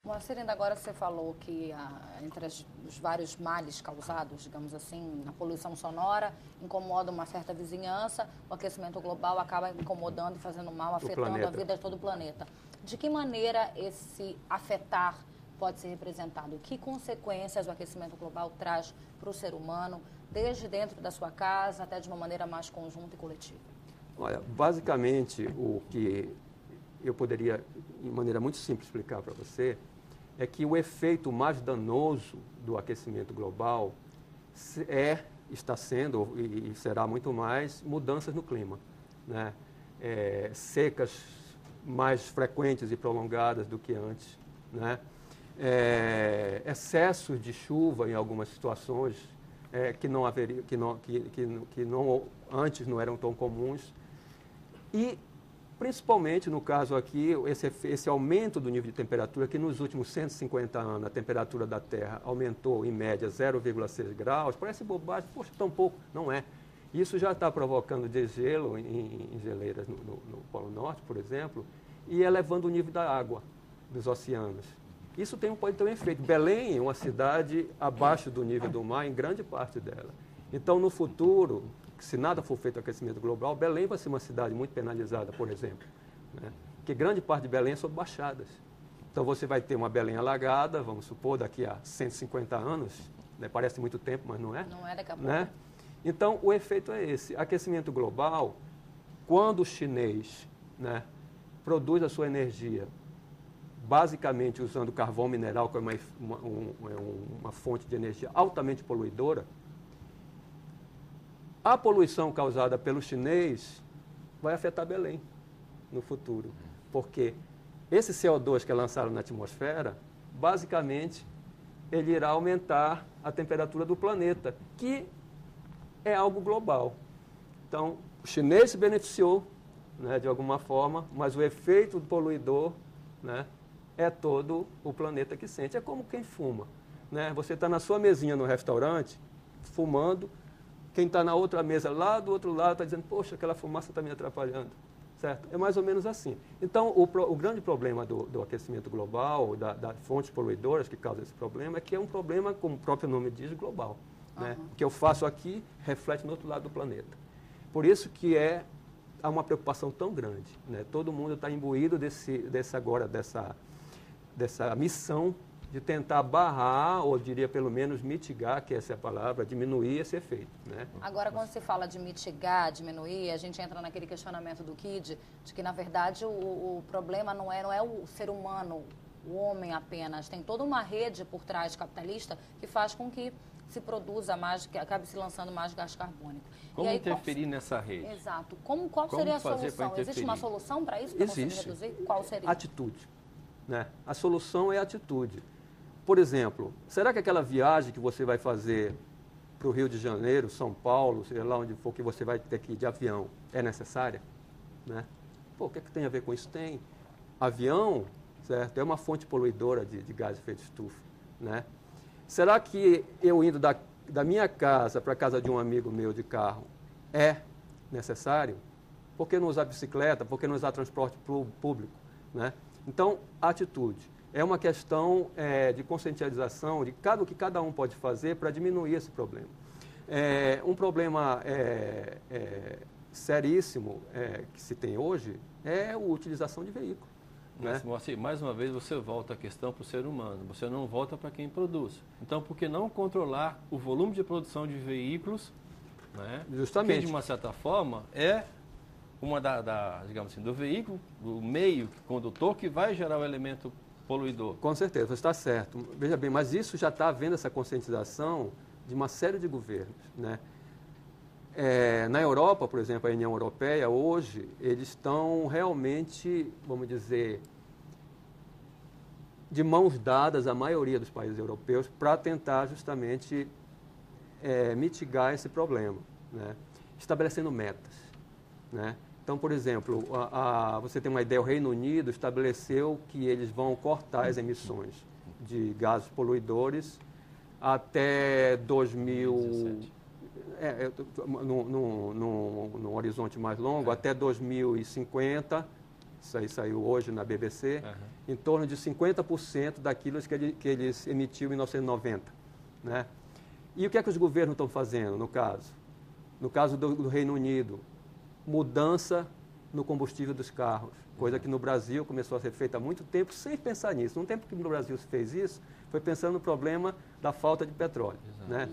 Moacir, ainda agora você falou que entre os vários males causados, digamos assim, a poluição sonora incomoda uma certa vizinhança, o aquecimento global acaba incomodando e fazendo mal, afetando a vida de todo o planeta. De que maneira esse afetar pode ser representado? Que consequências o aquecimento global traz para o ser humano, desde dentro da sua casa até de uma maneira mais conjunta e coletiva? Olha, basicamente o que eu poderia, de maneira muito simples, explicar para você é que o efeito mais danoso do aquecimento global está sendo e será muito mais mudanças no clima, né? Secas mais frequentes e prolongadas do que antes, né? Excessos de chuva em algumas situações que não haveria, que não, antes não eram tão comuns. E principalmente no caso aqui, esse aumento do nível de temperatura, que nos últimos 150 anos a temperatura da Terra aumentou em média 0,6 graus, parece bobagem, poxa, tão pouco, não é. Isso já está provocando degelo em geleiras no Polo Norte, por exemplo, e elevando o nível da água dos oceanos. Isso pode ter um efeito. Belém é uma cidade abaixo do nível do mar em grande parte dela. Então, no futuro, se nada for feito aquecimento global, Belém vai ser uma cidade muito penalizada, por exemplo, né? Porque grande parte de Belém é sobre baixadas. Então você vai ter uma Belém alagada, vamos supor, daqui a 150 anos, né? Parece muito tempo, mas não é. Não é daqui a pouco. Né? Então o efeito é esse. Aquecimento global, quando o chinês, né, produz a sua energia basicamente usando carvão mineral, que é uma fonte de energia altamente poluidora, a poluição causada pelo chinês vai afetar Belém no futuro, porque esse CO2 que é lançado na atmosfera, basicamente, ele irá aumentar a temperatura do planeta, que é algo global. Então, o chinês se beneficiou, né, de alguma forma, mas o efeito do poluidor, né, é todo o planeta que sente. É como quem fuma, né? Você está na sua mesinha no restaurante, fumando, quem está na outra mesa lá do outro lado está dizendo, poxa, aquela fumaça está me atrapalhando, certo? É mais ou menos assim. Então, o grande problema do aquecimento global, das fontes poluidoras que causam esse problema, é que é um problema, como o próprio nome diz, global, né? O que eu faço aqui reflete no outro lado do planeta. Por isso que há uma preocupação tão grande, né? Todo mundo está imbuído dessa missão de tentar barrar, ou diria pelo menos mitigar, que essa é a palavra, diminuir esse efeito, né? Agora, quando se fala de mitigar, diminuir, a gente entra naquele questionamento do Kid, de que, na verdade, o problema não é o ser humano, o homem apenas. Tem toda uma rede por trás capitalista que faz com que se produza mais, que acabe se lançando mais gás carbônico. Como interferir nessa rede? Exato. Qual seria a solução? Existe uma solução para isso, para conseguir reduzir? Qual seria? Atitude, né? A solução é atitude. Por exemplo, será que aquela viagem que você vai fazer para o Rio de Janeiro, São Paulo, seja lá onde for que você vai ter que ir de avião, é necessária? Né? Pô, o que é que tem a ver com isso? Tem. Avião, certo? É uma fonte poluidora de gás de efeito estufa, né? Será que eu indo da minha casa para a casa de um amigo meu de carro é necessário? Por que não usar bicicleta? Por que não usar transporte público, né? Então, atitude. É uma questão de conscientização de o que cada um pode fazer para diminuir esse problema. Um problema seríssimo que se tem hoje é a utilização de veículos. Mas, Moacir, mais uma vez você volta a questão para o ser humano, você não volta para quem produz. Então, por que não controlar o volume de produção de veículos, né? Justamente. Que, de uma certa forma, é uma digamos assim, do veículo, do meio condutor que vai gerar o elemento poluidor. Com certeza, você está certo. Veja bem, mas isso já está havendo essa conscientização de uma série de governos, né? Na Europa, por exemplo, a União Europeia, hoje, eles estão realmente, vamos dizer, de mãos dadas, a maioria dos países europeus, para tentar justamente mitigar esse problema, né? Estabelecendo metas, né? Então, por exemplo, você tem uma ideia, o Reino Unido estabeleceu que eles vão cortar as emissões de gases poluidores até 2017. Num horizonte mais longo, até 2050, isso aí saiu hoje na BBC, em torno de 50% daquilo que eles emitiu em 1990. Né? E o que é que os governos estão fazendo, no caso? No caso do Reino Unido, mudança no combustível dos carros, coisa que no Brasil começou a ser feita há muito tempo, sem pensar nisso. No tempo que no Brasil se fez isso, foi pensando no problema da falta de petróleo. Né?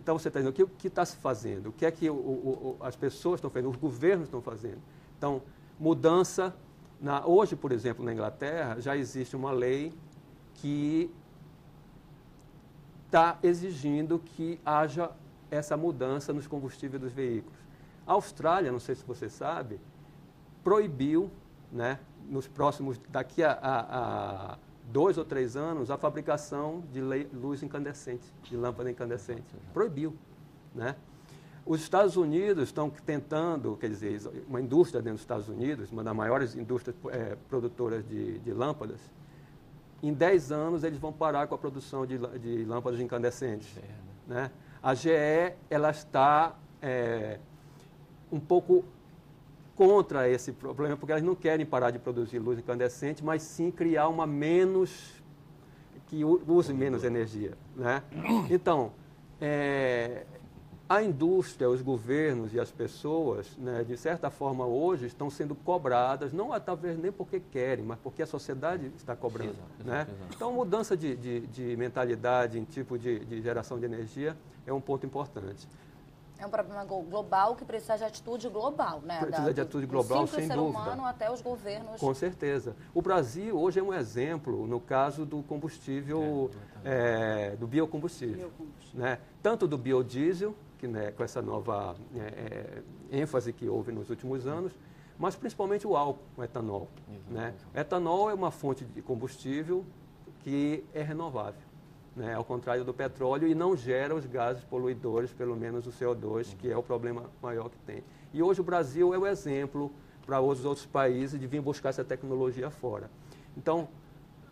Então, você está dizendo, o que está se fazendo? O que é que as pessoas estão fazendo, os governos estão fazendo? Então, mudança. Hoje, por exemplo, na Inglaterra, já existe uma lei que está exigindo que haja essa mudança nos combustíveis dos veículos. A Austrália, não sei se você sabe, proibiu, né, nos próximos, daqui a 2 ou 3 anos, a fabricação de luz incandescente, de lâmpada incandescente. Proibiu. Né? Os Estados Unidos estão tentando, quer dizer, uma indústria dentro dos Estados Unidos, uma das maiores indústrias produtoras de lâmpadas, em 10 anos eles vão parar com a produção de lâmpadas incandescentes. Né? A GE ela está um pouco contra esse problema, porque elas não querem parar de produzir luz incandescente, mas sim criar uma que use menos energia. Né? Então, a indústria, os governos e as pessoas, né, de certa forma, hoje estão sendo cobradas, não talvez nem porque querem, mas porque a sociedade está cobrando. Exato. Então, mudança de mentalidade em tipo de geração de energia é um ponto importante. É um problema global que precisa de atitude global, né? Precisa de atitude global, sem dúvida. Do ser humano até os governos. Com certeza. O Brasil hoje é um exemplo no caso do combustível, do biocombustível. Né? Tanto do biodiesel, que, né, com essa nova ênfase que houve nos últimos anos, mas principalmente o álcool, o etanol. Né? O etanol é uma fonte de combustível que é renovável. Né, ao contrário do petróleo, e não gera os gases poluidores, pelo menos o CO2, que é o problema maior que tem. E hoje o Brasil é o exemplo para os outros países de vir buscar essa tecnologia fora. Então,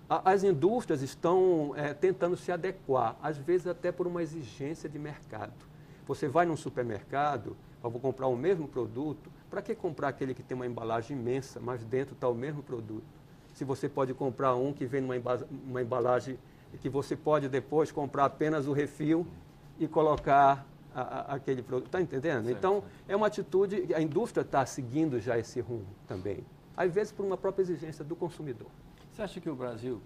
as indústrias estão tentando se adequar, às vezes até por uma exigência de mercado. Você vai num supermercado, vou comprar o mesmo produto, para que comprar aquele que tem uma embalagem imensa, mas dentro está o mesmo produto? Se você pode comprar um que vem numa embalagem que você pode depois comprar apenas o refil e colocar aquele produto. Está entendendo? Certo. Então, é uma atitude, a indústria está seguindo já esse rumo também. Às vezes por uma própria exigência do consumidor. Você acha que o Brasil,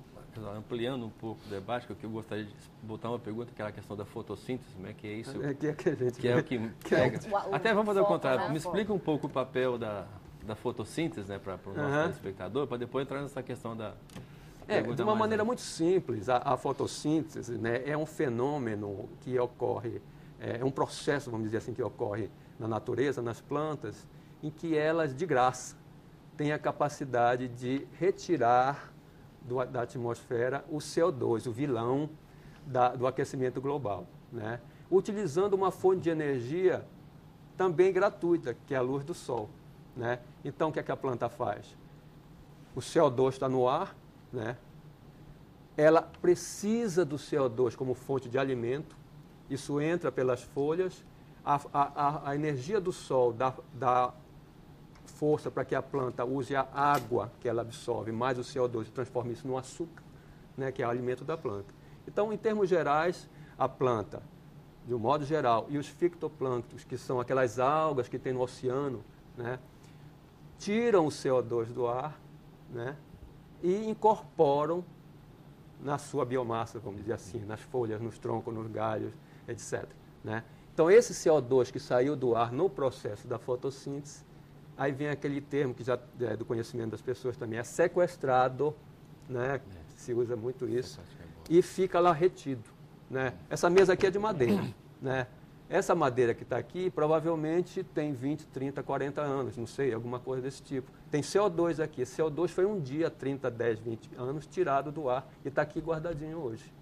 ampliando um pouco o debate, que eu gostaria de botar uma pergunta, que era a questão da fotossíntese, né? Que é isso, que é o que pega. Até vamos fazer o contrário. Me explica um pouco o papel da fotossíntese, né, para o nosso telespectador, para depois entrar nessa questão da... de uma maneira muito simples, a fotossíntese, né, é um fenômeno que ocorre, é um processo, vamos dizer assim, que ocorre na natureza, nas plantas, em que elas, de graça, têm a capacidade de retirar da atmosfera o CO2, o vilão do aquecimento global. Né, utilizando uma fonte de energia também gratuita, que é a luz do sol. Né. Então, o que é que a planta faz? O CO2 está no ar, né? Ela precisa do CO2 como fonte de alimento, isso entra pelas folhas, a energia do sol dá força para que a planta use a água que ela absorve, mais o CO2 e transforme isso no açúcar, né, que é o alimento da planta. Então, em termos gerais, a planta, de um modo geral, e os fitoplânctons, que são aquelas algas que tem no oceano, né, tiram o CO2 do ar, né, e incorporam na sua biomassa, vamos dizer assim, nas folhas, nos troncos, nos galhos, etc. Né? Então, esse CO2 que saiu do ar no processo da fotossíntese, aí vem aquele termo que já é do conhecimento das pessoas também, é sequestrado, né? Se usa muito isso, e fica lá retido. Né? Essa mesa aqui é de madeira. Né? Essa madeira que está aqui provavelmente tem 20, 30, 40 anos, não sei, alguma coisa desse tipo. Tem CO2 aqui. Esse CO2 foi um dia, 30, 10, 20 anos, tirado do ar e está aqui guardadinho hoje.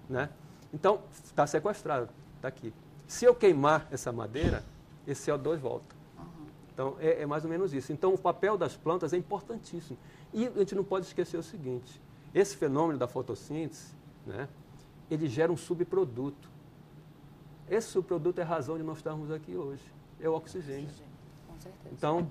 Né? Então, está sequestrado, está aqui. Se eu queimar essa madeira, esse CO2 volta. Então, é mais ou menos isso. Então, o papel das plantas é importantíssimo. E a gente não pode esquecer o seguinte, esse fenômeno da fotossíntese, né, ele gera um subproduto. Esse subproduto é a razão de nós estarmos aqui hoje, é o oxigênio. Com certeza. Então,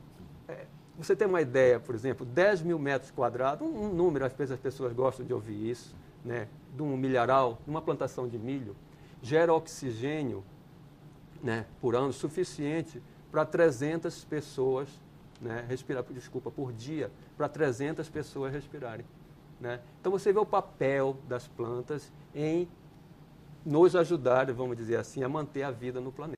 Você tem uma ideia, por exemplo, 10 mil metros quadrados, um número, às vezes as pessoas gostam de ouvir isso, né, de um milharal, de uma plantação de milho, gera oxigênio, né, por ano suficiente para 300 pessoas, né, por dia, para 300 pessoas respirarem. Né? Então você vê o papel das plantas em nos ajudar, vamos dizer assim, a manter a vida no planeta.